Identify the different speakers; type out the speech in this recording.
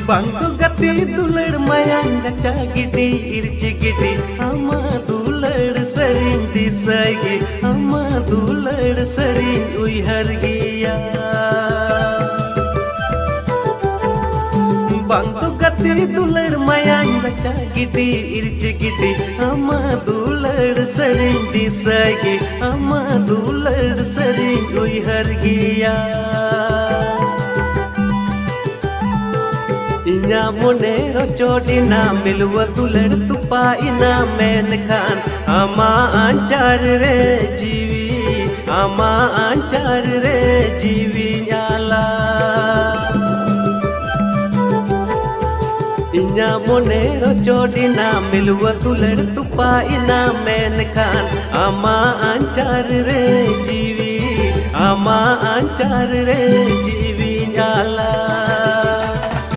Speaker 1: Bangku gati dular mayang gacha gidi irci gidi ama dular sering disagi ama dular sering uihar giya Bangku gati dular mayang gacha gidi irci gidi ama dular sering disagi ama dular sering uihar giya Inya monero chodina milwa dular tupa ina menkan ama anchar re jiwi nyala Inya monero chodina milwa dular tupa ina menkan ama anchar re jiwi nyala